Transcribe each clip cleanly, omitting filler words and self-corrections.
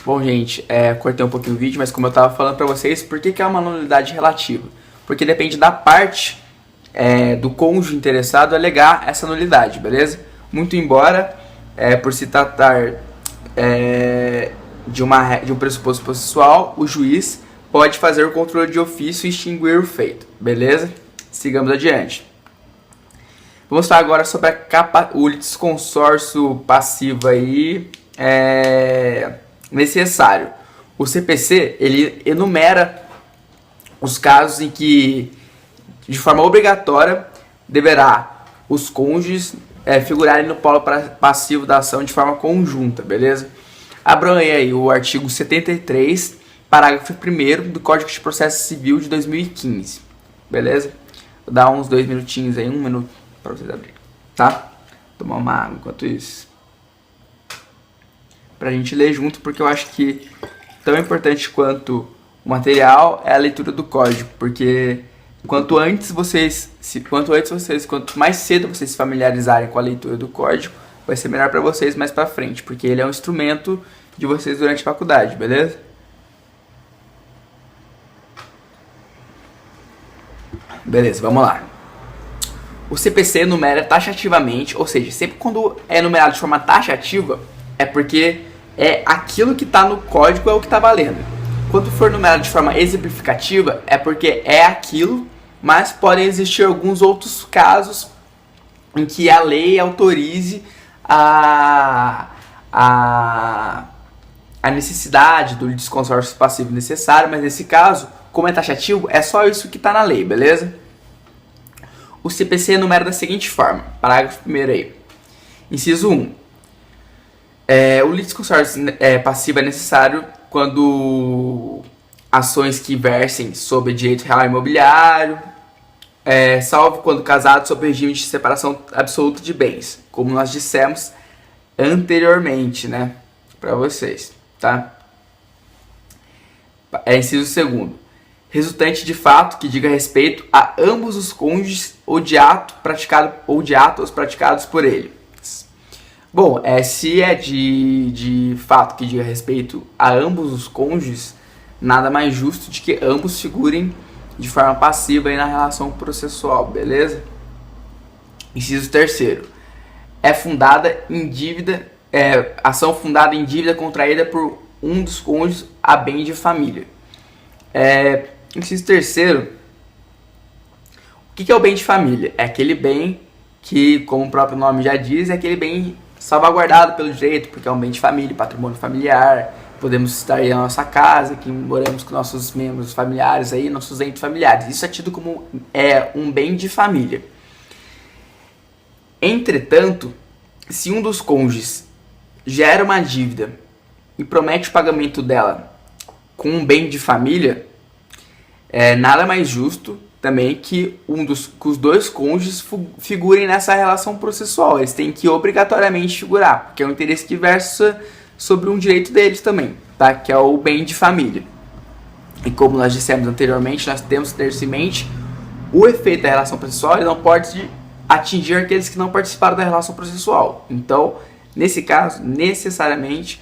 Bom, gente, cortei um pouquinho o vídeo, mas como eu estava falando para vocês, por que é uma nulidade relativa? Porque depende da parte do cônjuge interessado alegar essa nulidade, beleza? Muito embora, por se tratar de um pressuposto processual, o juiz pode fazer o controle de ofício e extinguir o feito, beleza? Sigamos adiante. Vamos falar agora sobre o litisconsórcio passivo aí, necessário. O CPC, ele enumera os casos em que, de forma obrigatória, deverá os cônjuges figurarem no polo passivo da ação de forma conjunta, beleza? Abram aí o artigo 73, parágrafo 1º do Código de Processo Civil de 2015, beleza? Vou dar uns 2 minutinhos aí, 1 minuto para vocês abrirem, tá? Tomar uma água enquanto isso. Pra gente ler junto, porque eu acho que tão importante quanto o material é a leitura do código, porque quanto mais cedo vocês se familiarizarem com a leitura do código, vai ser melhor para vocês mais para frente, porque ele é um instrumento de vocês durante a faculdade, beleza? Beleza, vamos lá. O CPC enumera taxativamente, ou seja, sempre quando é enumerado de forma taxativa, é porque aquilo que está no código é o que está valendo. Quando for numerado de forma exemplificativa, é porque é aquilo, mas podem existir alguns outros casos em que a lei autorize a necessidade do litisconsórcio passivo necessário, mas nesse caso, como é taxativo, é só isso que está na lei, beleza? O CPC enumera da seguinte forma, parágrafo 1º aí. Inciso 1. O litisconsórcio passivo é necessário quando ações que versem sobre direito real imobiliário, salvo quando casados sob regime de separação absoluta de bens, como nós dissemos anteriormente, né, para vocês, tá? Inciso 2. Resultante de fato que diga respeito a ambos os cônjuges ou de atos praticados por ele. Bom, se é de fato que diga respeito a ambos os cônjuges, nada mais justo de que ambos figurem de forma passiva aí na relação processual, beleza? Inciso 3. Ação fundada em dívida contraída por um dos cônjuges a bem de família. Inciso 3. O que é o bem de família? É aquele bem que, como o próprio nome já diz, é aquele bem salvaguardado pelo direito, porque é um bem de família, patrimônio familiar. Podemos estar aí na nossa casa, que moramos com nossos membros familiares, aí, nossos entes familiares. Isso é tido como um bem de família. Entretanto, se um dos cônjuges gera uma dívida e promete o pagamento dela com um bem de família, nada mais justo também que os dois cônjuges figurem nessa relação processual. Eles têm que obrigatoriamente figurar, porque é um interesse que versa sobre um direito deles também, tá? Que é o bem de família. E como nós dissemos anteriormente, nós temos que ter isso em mente, o efeito da relação processual ele não pode atingir aqueles que não participaram da relação processual. Então, nesse caso, necessariamente,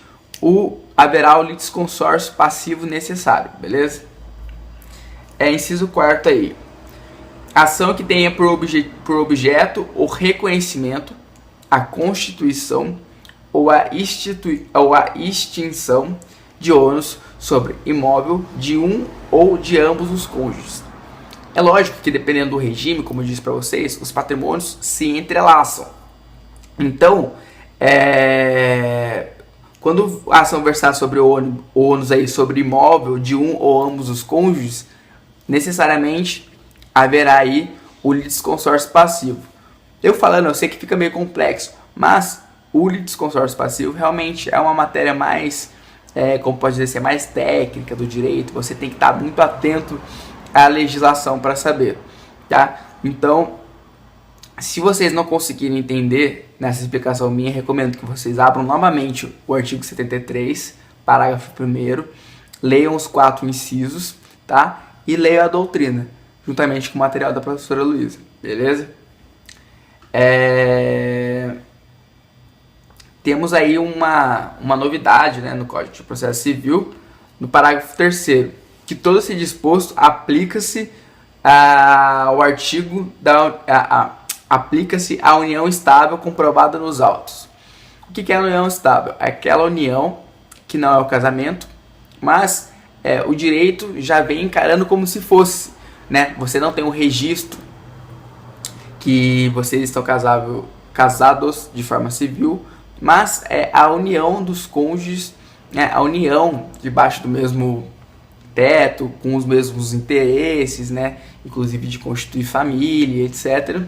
haverá o litisconsórcio passivo necessário, beleza? Inciso 4 aí. Ação que tenha por objeto o reconhecimento, a constituição ou a extinção de ônus sobre imóvel de um ou de ambos os cônjuges. É lógico que dependendo do regime, como eu disse para vocês, os patrimônios se entrelaçam. Então, quando a ação versar sobre o ônus aí, sobre imóvel de um ou ambos os cônjuges, necessariamente haverá aí o litisconsórcio passivo. Eu sei que fica meio complexo, mas o litisconsórcio passivo realmente é uma matéria mais, como pode dizer, mais técnica do direito. Você tem que estar muito atento à legislação para saber, tá? Então, se vocês não conseguirem entender nessa explicação minha, recomendo que vocês abram novamente o artigo 73, parágrafo 1º, leiam os 4 incisos, tá? E leiam a doutrina, juntamente com o material da professora Luísa, beleza? temos aí uma novidade, né, no Código de Processo Civil, no parágrafo 3º, que todo esse disposto aplica-se ao artigo aplica-se à união estável comprovada nos autos. O que é a união estável? É aquela união que não é o casamento, mas o direito já vem encarando como se fosse, né? Você não tem um registro que vocês estão casados de forma civil, mas é a união dos cônjuges, né? A união debaixo do mesmo teto, com os mesmos interesses, né? Inclusive de constituir família, etc.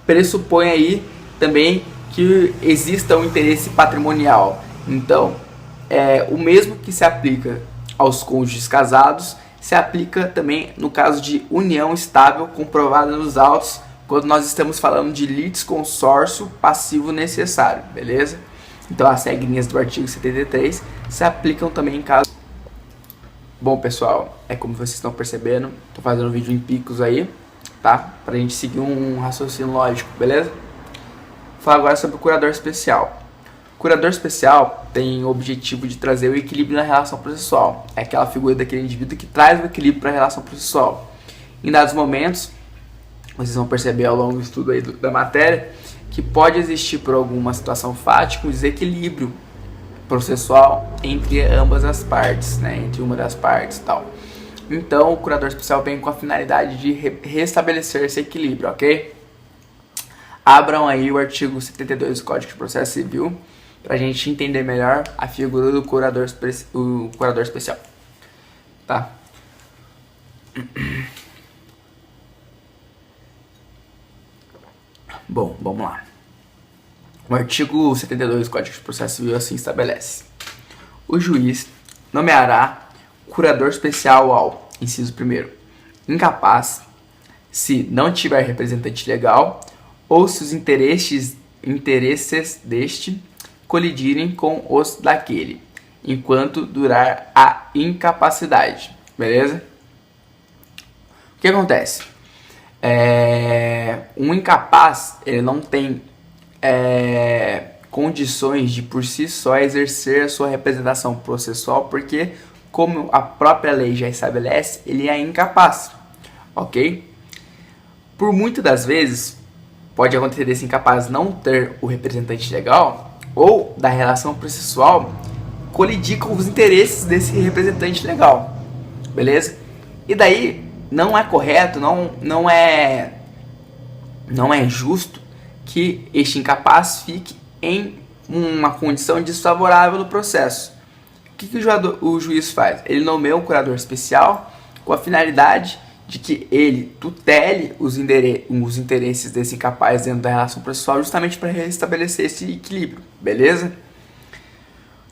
Pressupõe aí também que exista um interesse patrimonial. Então, o mesmo que se aplica aos cônjuges casados, se aplica também no caso de união estável comprovada nos autos, quando nós estamos falando de litisconsórcio passivo necessário, beleza? Então, as regrinhas do artigo 73 se aplicam também em caso... Bom, pessoal, como vocês estão percebendo, estou fazendo um vídeo em picos aí, tá? Pra gente seguir um raciocínio lógico, beleza? Vou falar agora sobre o curador especial. O curador especial tem o objetivo de trazer o equilíbrio na relação processual. É aquela figura daquele indivíduo que traz o equilíbrio para a relação processual. Em dados momentos, vocês vão perceber ao longo do estudo aí da matéria, que pode existir por alguma situação fática um desequilíbrio processual entre ambas as partes, né? Entre uma das partes e tal. Então, o curador especial vem com a finalidade de restabelecer esse equilíbrio, ok? Abram aí o artigo 72 do Código de Processo Civil para a gente entender melhor a figura do curador especial, tá? Bom, vamos lá. O artigo 72 do Código de Processo Civil assim estabelece: o juiz nomeará curador especial ao, inciso 1º, incapaz, se não tiver representante legal ou se os interesses deste colidirem com os daquele, enquanto durar a incapacidade, beleza? O que acontece? Um incapaz, ele não tem condições de por si só exercer a sua representação processual, porque, como a própria lei já estabelece, ele é incapaz, ok? Por muitas das vezes, pode acontecer desse incapaz não ter o representante legal, ou da relação processual colidir com os interesses desse representante legal, beleza? E daí não é correto, não é justo que este incapaz fique em uma condição desfavorável no processo. O que o juiz faz? Ele nomeia um curador especial com a finalidade de que ele tutele os interesses desse incapaz dentro da relação processual, justamente para restabelecer esse equilíbrio, beleza?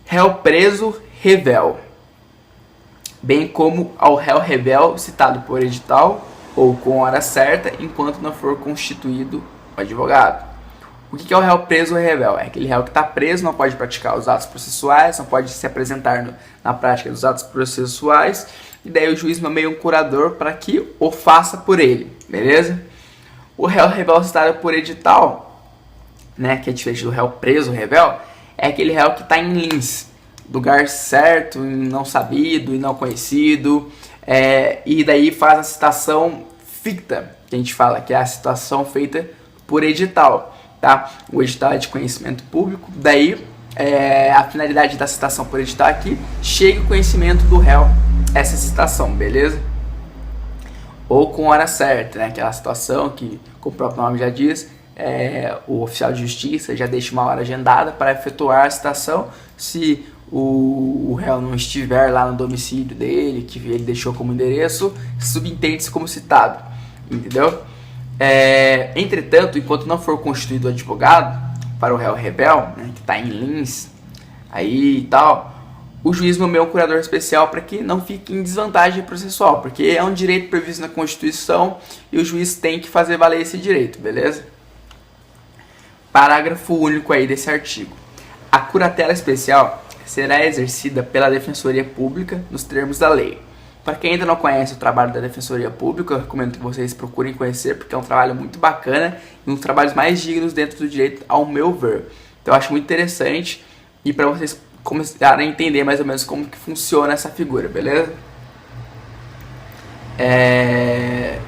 Réu preso revel, bem como ao réu revel citado por edital ou com hora certa, enquanto não for constituído o advogado. O que é o réu preso revel? É aquele réu que está preso, não pode praticar os atos processuais, não pode se apresentar na prática dos atos processuais, e daí o juiz nomeia um curador para que o faça por ele, beleza? O réu revel citado por edital, né, que é diferente do réu preso revel, é aquele réu que está em lins, lugar certo, não sabido e não conhecido, e daí faz a citação ficta, que a gente fala que é a citação feita por edital, tá? O edital é de conhecimento público, daí a finalidade da citação por edital aqui, chega o conhecimento do réu essa citação, beleza? Ou com hora certa, né? Aquela situação que, como o próprio nome já diz, o oficial de justiça já deixa uma hora agendada para efetuar a citação. Se o réu não estiver lá no domicílio dele, que ele deixou como endereço, subentende-se como citado, entendeu? Entretanto, enquanto não for constituído advogado para o réu revel, né, que está em lins aí e tal, o juiz nomeia um curador especial para que não fique em desvantagem processual, porque é um direito previsto na Constituição e o juiz tem que fazer valer esse direito, beleza? Parágrafo único aí desse artigo. A curatela especial será exercida pela Defensoria Pública nos termos da lei. Para quem ainda não conhece o trabalho da Defensoria Pública, eu recomendo que vocês procurem conhecer, porque é um trabalho muito bacana e um dos trabalhos mais dignos dentro do direito, ao meu ver. Então eu acho muito interessante e para vocês começarem a entender mais ou menos como que funciona essa figura, beleza? É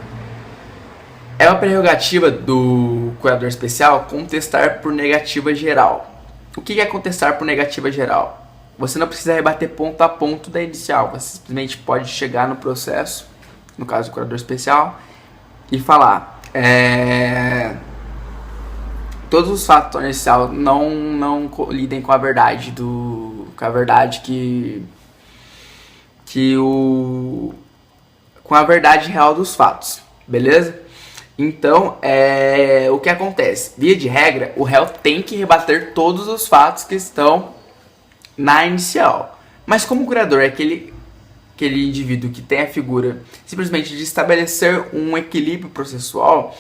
uma prerrogativa do curador especial contestar por negativa geral. O que é contestar por negativa geral? Você não precisa rebater ponto a ponto da inicial, você simplesmente pode chegar no processo, no caso do curador especial, e falar todos os fatos da inicial não colidem com a verdade com a verdade real dos fatos, beleza? Então, o que acontece? Via de regra, o réu tem que rebater todos os fatos que estão na inicial. Mas como o curador é aquele indivíduo que tem a figura simplesmente de estabelecer um equilíbrio processual,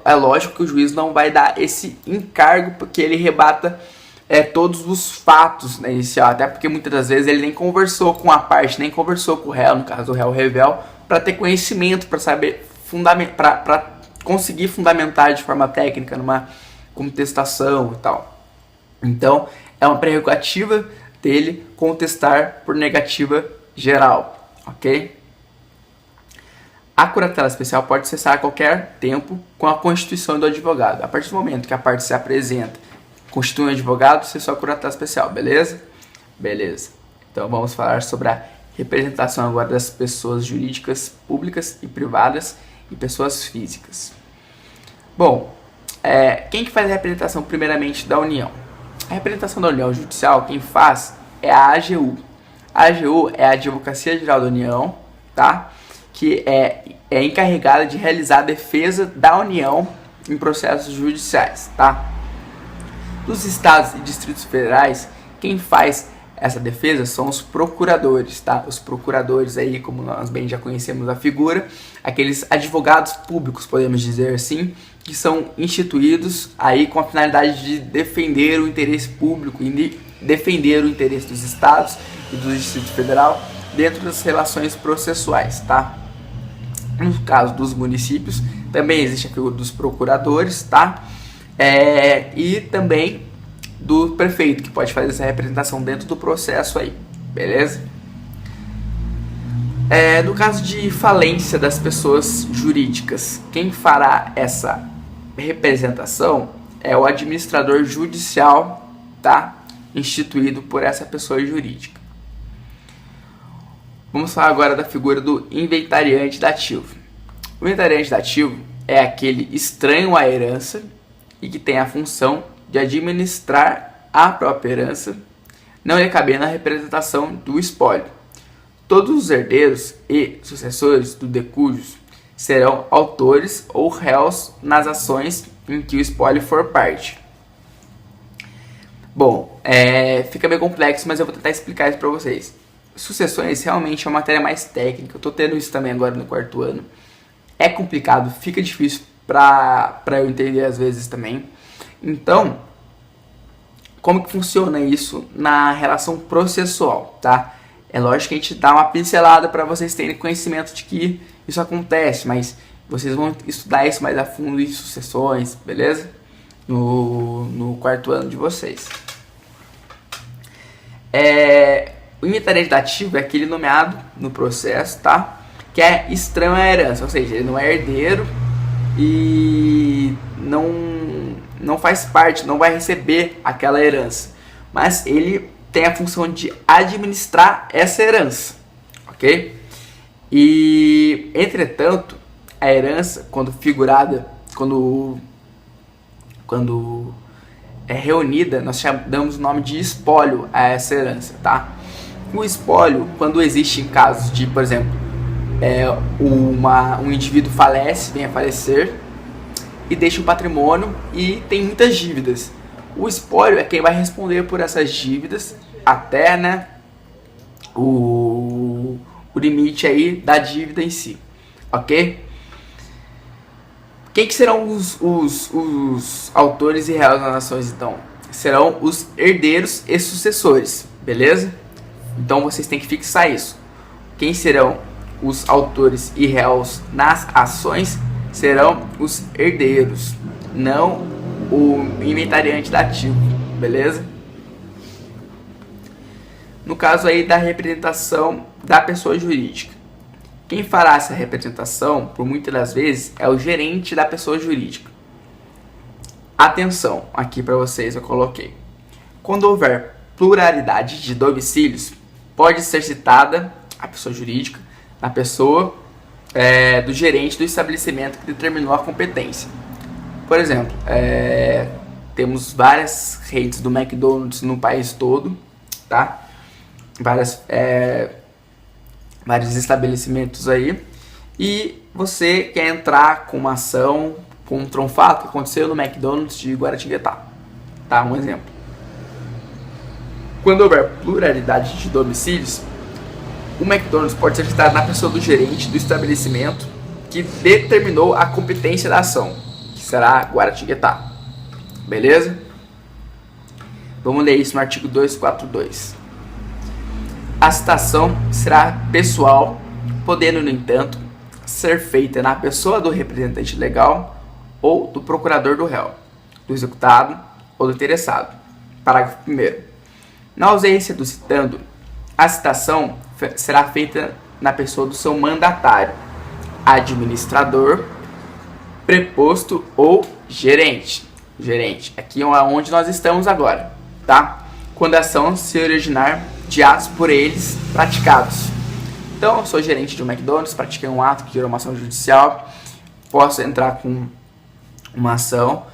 é lógico que o juiz não vai dar esse encargo porque ele rebata todos os fatos na inicial, até porque muitas das vezes ele nem conversou com a parte, nem conversou com o réu, no caso do réu revel, para ter conhecimento, para saber para conseguir fundamentar de forma técnica numa contestação e tal. Então, é uma prerrogativa dele contestar por negativa geral, ok? A curatela especial pode cessar a qualquer tempo com a constituição do advogado. A partir do momento que a parte se apresenta, constitui um advogado, cessou a curatela especial, beleza? Beleza. Então, vamos falar sobre a representação agora das pessoas jurídicas públicas e privadas e pessoas físicas. Bom, quem que faz a representação primeiramente da União? A representação da União Judicial, quem faz é a AGU. A AGU é a Advocacia Geral da União, tá? Que é encarregada de realizar a defesa da União em processos judiciais, tá? Dos estados e distritos federais, quem faz essa defesa são os procuradores, tá? Os procuradores aí, como nós bem já conhecemos a figura, aqueles advogados públicos, podemos dizer assim, que são instituídos aí com a finalidade de defender o interesse público e defender o interesse dos estados e do Distrito Federal dentro das relações processuais, tá? No caso dos municípios, também existe a figura dos procuradores, tá? E também do prefeito, que pode fazer essa representação dentro do processo aí, beleza? No caso de falência das pessoas jurídicas, quem fará essa representação é o administrador judicial, tá? Instituído por essa pessoa jurídica. Vamos falar agora da figura do inventariante dativo. O inventariante dativo é aquele estranho à herança e que tem a função de administrar a própria herança, não lhe cabendo a representação do espólio. Todos os herdeiros e sucessores do decujus serão autores ou réus nas ações em que o espólio for parte. Bom, fica meio complexo, mas eu vou tentar explicar isso para vocês. Sucessões realmente é uma matéria mais técnica, eu estou tendo isso também agora no quarto ano. É complicado, fica difícil para eu entender às vezes também. Então, como que funciona isso na relação processual, tá? É lógico que a gente dá uma pincelada para vocês terem conhecimento de que isso acontece, mas vocês vão estudar isso mais a fundo em sucessões, beleza? No quarto ano de vocês. O inventariante dativo é aquele nomeado no processo, tá? Que é estranho à herança, ou seja, ele não é herdeiro e não faz parte, não vai receber aquela herança, mas ele tem a função de administrar essa herança, ok? E, entretanto, a herança, quando figurada, quando é reunida, nós damos o nome de espólio a essa herança, tá? O espólio, quando existe em casos de, por exemplo, um indivíduo falece, vem a falecer e deixa um patrimônio e tem muitas dívidas. O espólio é quem vai responder por essas dívidas até, né, o limite aí da dívida em si, ok? Quem que serão os autores e réus das ações, então? Serão os herdeiros e sucessores, beleza? Então vocês têm que fixar isso. Quem serão os autores e réus nas ações serão os herdeiros, não o inventariante dativo, beleza? No caso aí da representação da pessoa jurídica, quem fará essa representação, por muitas das vezes, é o gerente da pessoa jurídica. Atenção, aqui para vocês eu coloquei. Quando houver pluralidade de domicílios, pode ser citada a pessoa jurídica na pessoa do gerente do estabelecimento que determinou a competência. Por exemplo, temos várias redes do McDonald's no país todo, tá? Vários estabelecimentos aí, e você quer entrar com uma ação contra um fato que aconteceu no McDonald's de Guaratinguetá, tá? Um exemplo. Quando houver pluralidade de domicílios, o McDonald's pode ser citado na pessoa do gerente do estabelecimento que determinou a competência da ação, que será Guaratinguetá, beleza? Vamos ler isso no artigo 242. A citação será pessoal, podendo, no entanto, ser feita na pessoa do representante legal ou do procurador do réu, do executado ou do interessado. Parágrafo 1º. Na ausência do citando, a citação será feita na pessoa do seu mandatário, administrador, preposto ou gerente. Gerente, aqui é onde nós estamos agora, tá? Quando a ação se originar de atos por eles praticados. Então, eu sou gerente de um McDonald's, pratiquei um ato que gerou uma ação judicial, posso entrar com uma ação,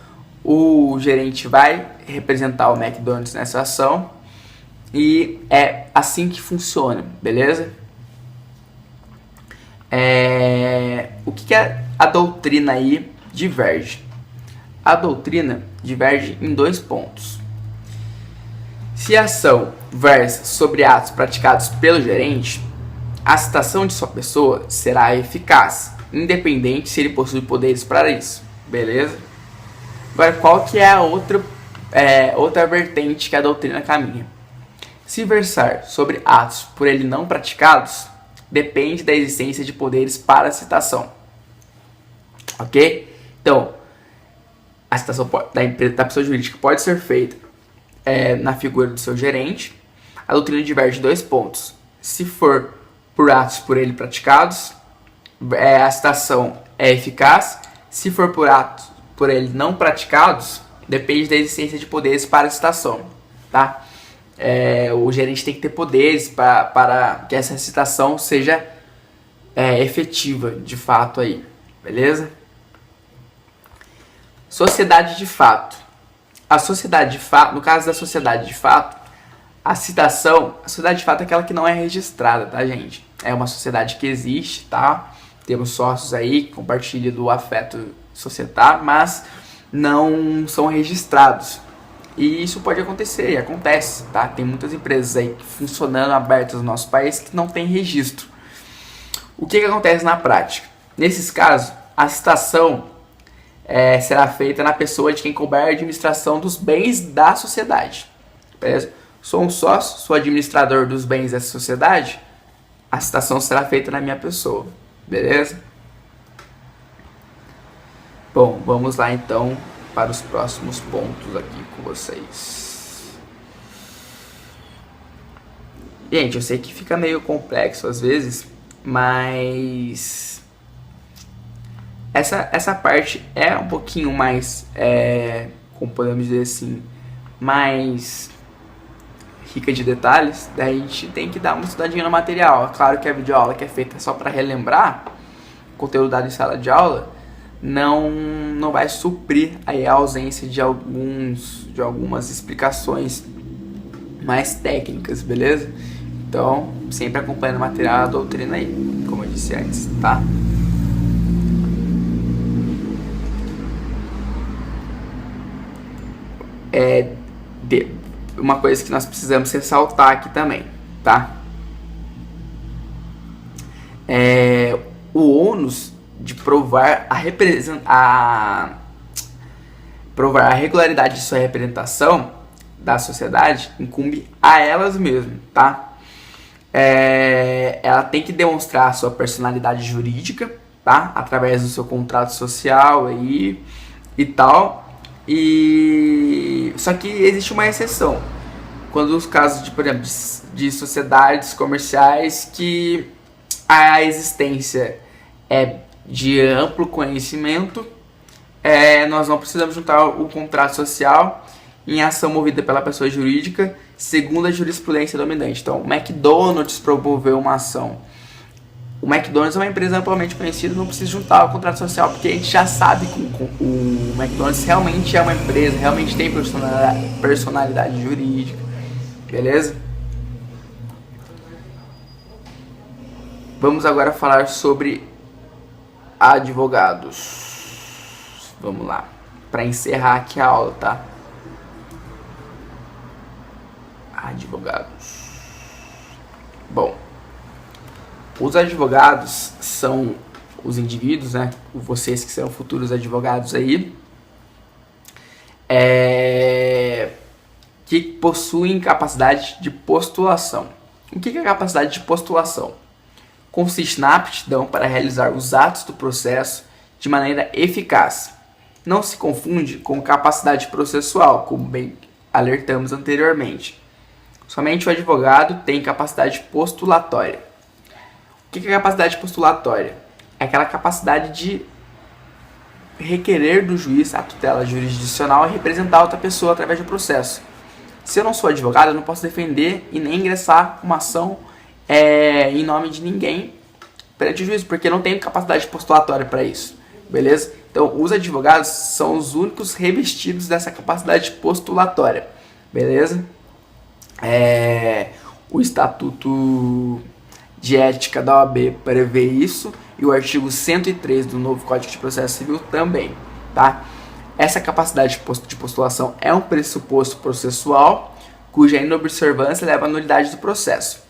o gerente vai representar o McDonald's nessa ação e é assim que funciona, beleza? O que a doutrina aí diverge? A doutrina diverge em 2 pontos. Se a ação versa sobre atos praticados pelo gerente, a citação de sua pessoa será eficaz, independente se ele possui poderes para isso, beleza? Agora, qual que é a outra vertente que a doutrina caminha? Se versar sobre atos por ele não praticados, depende da existência de poderes para a citação, ok? Então, a citação da pessoa jurídica pode ser feita na figura do seu gerente. A doutrina diverge em 2 pontos. Se for por atos por ele praticados, a citação é eficaz. Se for por atos por ele não praticados, depende da existência de poderes para a citação, tá? O gerente tem que ter poderes para que essa citação seja efetiva, de fato aí, beleza? Sociedade de fato. A sociedade de fato, no caso da sociedade de fato, a sociedade de fato é aquela que não é registrada, tá, gente? É uma sociedade que existe, tá? Temos sócios aí que compartilham do afeto societário, mas não são registrados. E isso pode acontecer, e acontece, tá? Tem muitas empresas aí funcionando abertas no nosso país que não tem registro. O que acontece na prática? Nesses casos, a citação será feita na pessoa de quem couber a administração dos bens da sociedade. Beleza? Sou um sócio, sou administrador dos bens dessa sociedade, a citação será feita na minha pessoa. Beleza? Bom, vamos lá então para os próximos pontos aqui com vocês. Gente, eu sei que fica meio complexo às vezes, mas essa parte é um pouquinho mais, como podemos dizer assim, mais rica de detalhes. Daí a gente tem que dar uma estudadinha no material. É claro que a videoaula que é feita só para relembrar o conteúdo dado em sala de aula não vai suprir aí a ausência de algumas explicações mais técnicas, beleza? Então, sempre acompanhando o material da doutrina aí, como eu disse antes, tá? Uma coisa que nós precisamos ressaltar aqui também, tá? O ônus de provar provar a regularidade de sua representação da sociedade incumbe a elas mesmas, tá? ela tem que demonstrar a sua personalidade jurídica, tá? Através do seu contrato social aí e tal. Só que existe uma exceção. Quando os casos de, por exemplo, de sociedades comerciais que a existência é de amplo conhecimento, nós não precisamos juntar o contrato social em ação movida pela pessoa jurídica, segundo a jurisprudência dominante. Então, o McDonald's promoveu uma ação. O McDonald's é uma empresa amplamente conhecida, não precisa juntar o contrato social, porque a gente já sabe que o McDonald's realmente é uma empresa, realmente tem personalidade jurídica, beleza? Vamos agora falar sobre advogados. Vamos lá, para encerrar aqui a aula, tá? Advogados. Bom, os advogados são os indivíduos, né? Vocês que serão futuros advogados aí, que possuem capacidade de postulação. O que é capacidade de postulação? Consiste na aptidão para realizar os atos do processo de maneira eficaz. Não se confunde com capacidade processual, como bem alertamos anteriormente. Somente o advogado tem capacidade postulatória. O que é capacidade postulatória? É aquela capacidade de requerer do juiz a tutela jurisdicional e representar outra pessoa através do processo. Se eu não sou advogado, eu não posso defender e nem ingressar uma ação em nome de ninguém perante o juiz, porque eu não tenho capacidade postulatória para isso, beleza? Então, os advogados são os únicos revestidos dessa capacidade postulatória, beleza? O Estatuto de Ética da OAB prevê isso e o artigo 103 do novo Código de Processo Civil também, tá? Essa capacidade de postulação é um pressuposto processual cuja inobservância leva à nulidade do processo.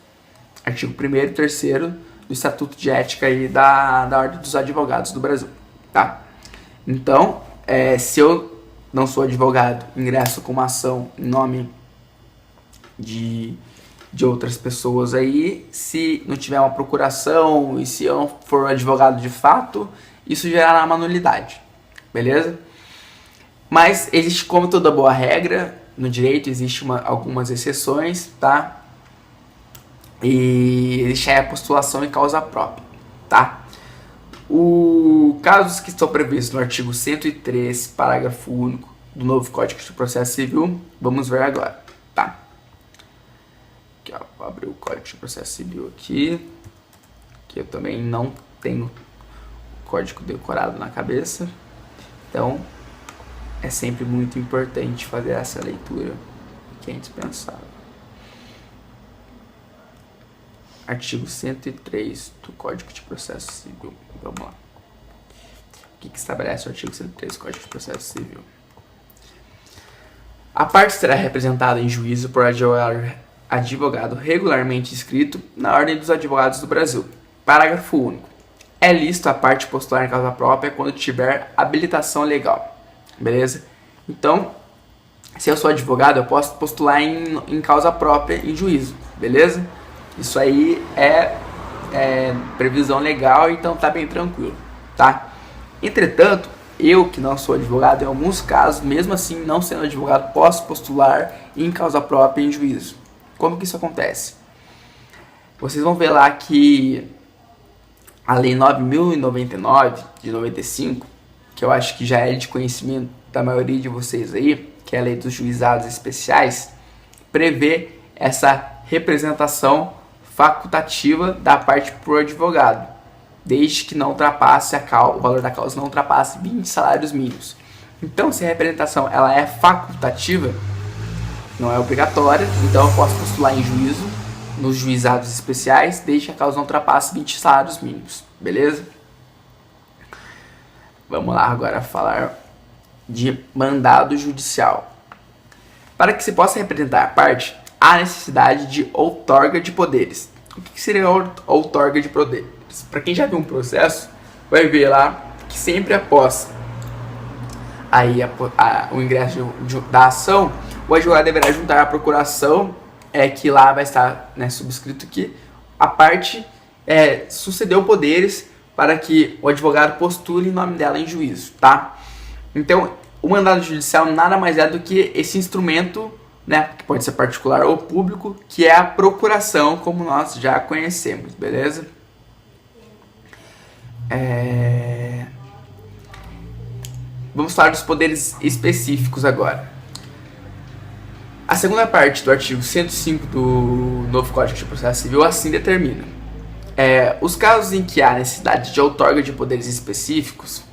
Artigo 1º e 3º do Estatuto de Ética aí da Ordem dos Advogados do Brasil, tá? Então, se eu não sou advogado, ingresso com uma ação em nome de outras pessoas aí, se não tiver uma procuração e se eu não for advogado de fato, isso gerará uma nulidade, beleza? Mas existe, como toda boa regra, no direito existe algumas exceções, tá? E existe a postulação em causa própria, tá? Os casos que estão previstos no artigo 103, parágrafo único do novo Código de Processo Civil, vamos ver agora, tá? Aqui, ó, vou abrir o Código de Processo Civil aqui, que eu também não tenho o código decorado na cabeça, então é sempre muito importante fazer essa leitura, que é indispensável. Artigo 103 do Código de Processo Civil. Vamos lá. O que estabelece o artigo 103 do Código de Processo Civil? A parte será representada em juízo por advogado regularmente inscrito na Ordem dos Advogados do Brasil. Parágrafo único. É lícito a parte postular em causa própria quando tiver habilitação legal. Beleza? Então, se eu sou advogado, eu posso postular em causa própria em juízo. Beleza? Isso aí é previsão legal, então tá bem tranquilo, tá? Entretanto, eu que não sou advogado, em alguns casos, mesmo assim não sendo advogado, posso postular em causa própria em juízo. Como que isso acontece? Vocês vão ver lá que a Lei 9.099 de 95, que eu acho que já é de conhecimento da maioria de vocês aí, que é a Lei dos Juizados Especiais, prevê essa representação facultativa da parte por advogado, desde que não ultrapasse o valor da causa não ultrapasse 20 salários mínimos. Então, se a representação ela é facultativa, não é obrigatória, então eu posso postular em juízo nos juizados especiais, desde que a causa não ultrapasse 20 salários mínimos, beleza? Vamos lá agora falar de mandado judicial. Para que se possa representar a parte, há necessidade de outorga de poderes. O que seria outorga de poderes? Para quem já viu um processo, vai ver lá que sempre após aí o ingresso da ação, o advogado deverá juntar a procuração, que lá vai estar, né, subscrito que a parte sucedeu poderes para que o advogado postule em nome dela em juízo, tá? Então, o mandado judicial nada mais é do que esse instrumento, né, que pode ser particular ou público, que é a procuração, como nós já conhecemos, beleza? Vamos falar dos poderes específicos agora. A segunda parte do artigo 105 do novo Código de Processo Civil assim determina. Os casos em que há necessidade de outorga de poderes específicos,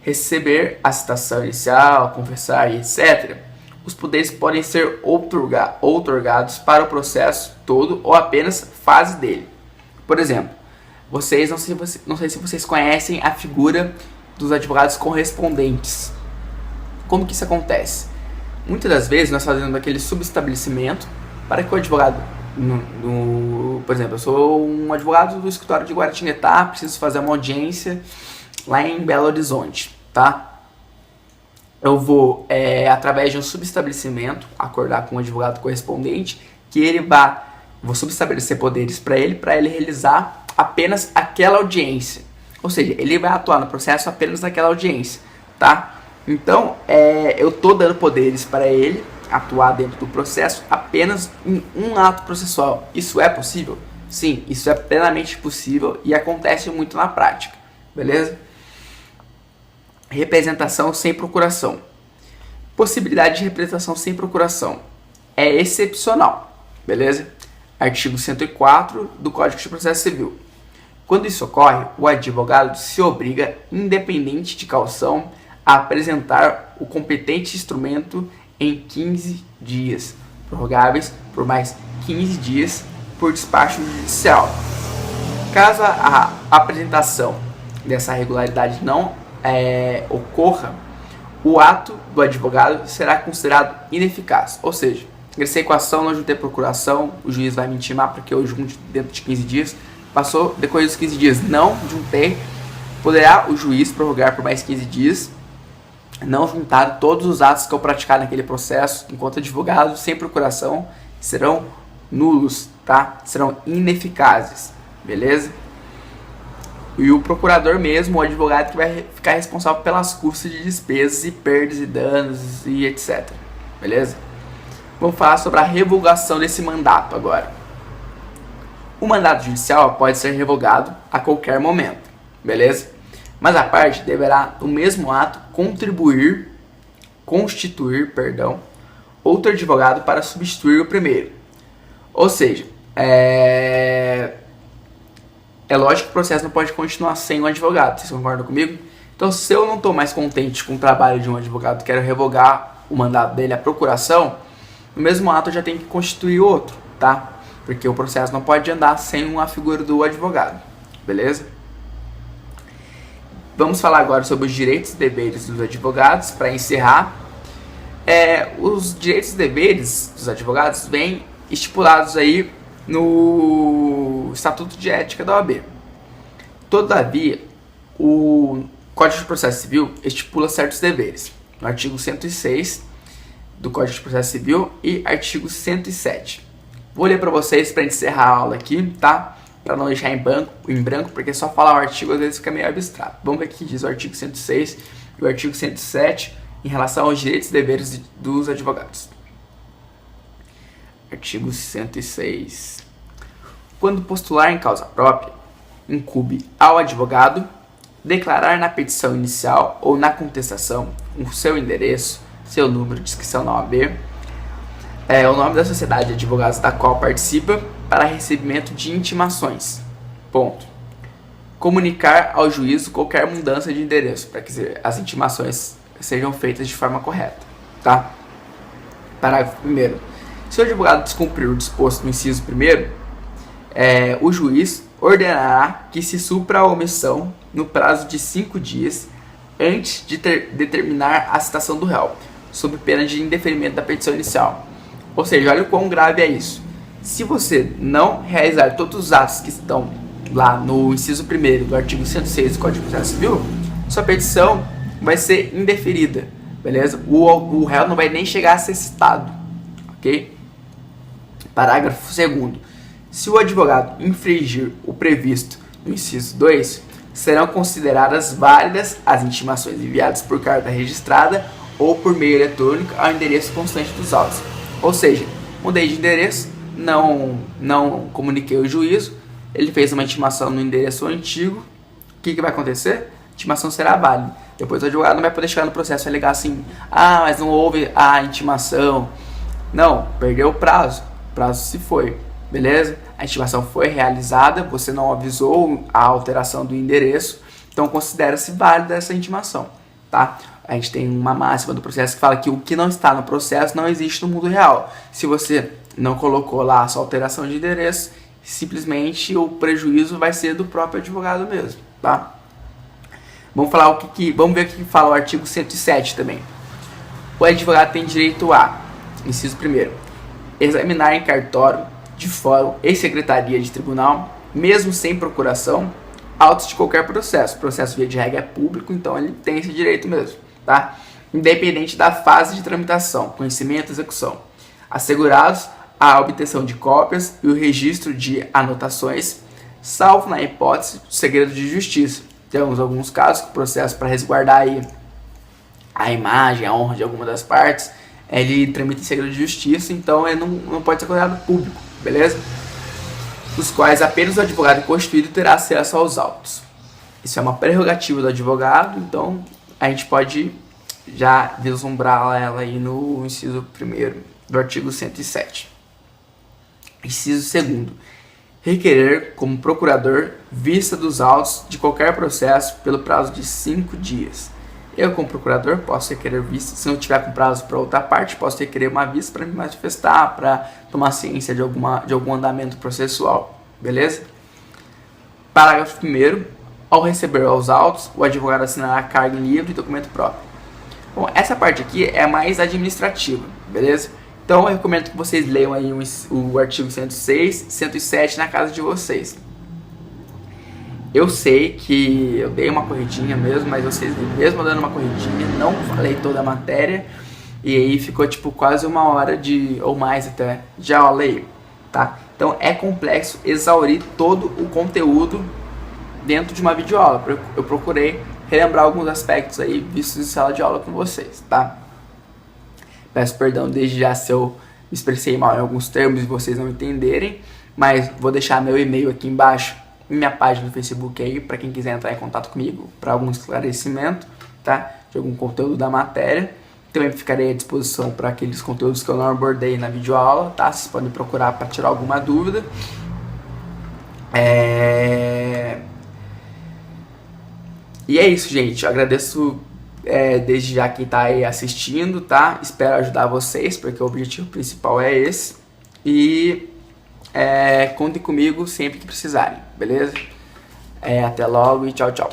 receber a citação inicial, conversar e etc., os poderes podem ser outorgados para o processo todo ou apenas fase dele. Por exemplo, não sei se vocês conhecem a figura dos advogados correspondentes. Como que isso acontece? Muitas das vezes nós fazemos aquele subestabelecimento para que o advogado, por exemplo, eu sou um advogado do escritório de Guaratinguetá, preciso fazer uma audiência lá em Belo Horizonte, tá? Eu vou, através de um subestabelecimento, acordar com o advogado correspondente, que vou subestabelecer poderes para ele realizar apenas aquela audiência. Ou seja, ele vai atuar no processo apenas naquela audiência, tá? Então, eu estou dando poderes para ele atuar dentro do processo apenas em um ato processual. Isso é possível? Sim, isso é plenamente possível e acontece muito na prática, beleza? Representação sem procuração. Possibilidade de representação sem procuração é excepcional, beleza? Artigo 104 do Código de Processo Civil. Quando isso ocorre, o advogado se obriga, independente de caução, a apresentar o competente instrumento em 15 dias, prorrogáveis por mais 15 dias por despacho judicial. Caso a apresentação dessa regularidade não ocorra, o ato do advogado será considerado ineficaz. Ou seja, ingressei com a ação, não juntei procuração, o juiz vai me intimar para que eu junte dentro de 15 dias. Passou, depois dos 15 dias, não juntei, poderá o juiz prorrogar por mais 15 dias, não juntar todos os atos que eu praticar naquele processo, enquanto advogado, sem procuração, serão nulos, tá? Serão ineficazes, beleza? E o procurador mesmo, o advogado que vai ficar responsável pelas custas de despesas e perdas e danos e etc, beleza? Vamos falar sobre a revogação desse mandato agora. O mandato judicial pode ser revogado a qualquer momento, beleza? Mas a parte deverá, no mesmo ato, constituir, outro advogado para substituir o primeiro. Ou seja, é lógico que o processo não pode continuar sem um advogado, vocês concordam comigo? Então, se eu não estou mais contente com o trabalho de um advogado, quero revogar o mandato dele, a procuração, no mesmo ato eu já tenho que constituir outro, tá? Porque o processo não pode andar sem a figura do advogado, beleza? Vamos falar agora sobre os direitos e deveres dos advogados, para encerrar. Os direitos e deveres dos advogados vêm estipulados aí no Estatuto de Ética da OAB. Todavia, o Código de Processo Civil estipula certos deveres, no artigo 106 do Código de Processo Civil e artigo 107. Vou ler para vocês para encerrar a aula aqui, tá? Para não deixar em branco, porque só falar o artigo às vezes fica meio abstrato. Vamos ver o que diz o artigo 106 e o artigo 107 em relação aos direitos e deveres dos advogados. Artigo 106. Quando postular em causa própria, incumbe ao advogado declarar na petição inicial ou na contestação o seu endereço, seu número de inscrição na OAB, o nome da sociedade de advogados da qual participa para recebimento de intimações. Ponto. Comunicar ao juízo qualquer mudança de endereço para que as intimações sejam feitas de forma correta, tá? Parágrafo 1º. Se o advogado descumprir o disposto no inciso 1º, o juiz ordenará que se supra a omissão no prazo de 5 dias antes de determinar a citação do réu, sob pena de indeferimento da petição inicial. Ou seja, olha o quão grave é isso. Se você não realizar todos os atos que estão lá no inciso 1º do artigo 106 do Código de Processo Civil, sua petição vai ser indeferida, beleza? O réu não vai nem chegar a ser citado, ok? Parágrafo 2º. Se o advogado infringir o previsto no inciso 2, serão consideradas válidas as intimações enviadas por carta registrada ou por meio eletrônico ao endereço constante dos autos. Ou seja, mudei de endereço, não comuniquei o juízo, ele fez uma intimação no endereço antigo, o que vai acontecer? A intimação será válida. Depois o advogado não vai poder chegar no processo e alegar assim, mas não houve a intimação. Não, perdeu o prazo se foi, beleza? A intimação foi realizada, você não avisou a alteração do endereço, então considera-se válida essa intimação, tá? A gente tem uma máxima do processo que fala que o que não está no processo não existe no mundo real. Se você não colocou lá a sua alteração de endereço, simplesmente o prejuízo vai ser do próprio advogado mesmo, tá? Vamos ver o que fala o artigo 107 também. O advogado tem direito a, inciso 1º, examinar em cartório, de fórum e secretaria de tribunal, mesmo sem procuração, autos de qualquer processo. O processo via de regra é público, então ele tem esse direito mesmo, tá? Independente da fase de tramitação, conhecimento e execução. Assegurados a obtenção de cópias e o registro de anotações, salvo na hipótese do segredo de justiça. Temos alguns casos que o processo, para resguardar aí a imagem, a honra de alguma das partes, ele tramita em segredo de justiça, então ele não pode ser considerado público, beleza? Os quais apenas o advogado constituído terá acesso aos autos. Isso é uma prerrogativa do advogado, então a gente pode já vislumbrar ela aí no inciso 1º do artigo 107. Inciso 2º. Requerer como procurador vista dos autos de qualquer processo pelo prazo de 5 dias. Eu, como procurador, posso requerer vista. Se não tiver com prazo para outra parte, posso requerer uma vista para me manifestar, para tomar ciência de algum andamento processual. Beleza? Parágrafo 1º. Ao receber os autos, o advogado assinará carga em livre e documento próprio. Bom, essa parte aqui é mais administrativa, beleza? Então eu recomendo que vocês leiam aí o artigo 106, 107 na casa de vocês. Eu sei que eu dei uma corridinha mesmo, mas vocês, mesmo dando uma corridinha, não falei toda a matéria. E aí ficou tipo quase 1 hora ou mais até, de aula aí, tá? Então é complexo exaurir todo o conteúdo dentro de uma videoaula. Eu procurei relembrar alguns aspectos aí vistos em sala de aula com vocês, tá? Peço perdão desde já se eu me expressei mal em alguns termos e vocês não entenderem, mas vou deixar meu e-mail aqui embaixo em minha página no Facebook aí, para quem quiser entrar em contato comigo para algum esclarecimento, tá? De algum conteúdo da matéria. Também ficarei à disposição para aqueles conteúdos que eu não abordei na videoaula, tá? Vocês podem procurar para tirar alguma dúvida. E é isso, gente. Eu agradeço desde já quem está aí assistindo, tá? Espero ajudar vocês, porque o objetivo principal é esse. E contem comigo sempre que precisarem, beleza? Até logo e tchau, tchau.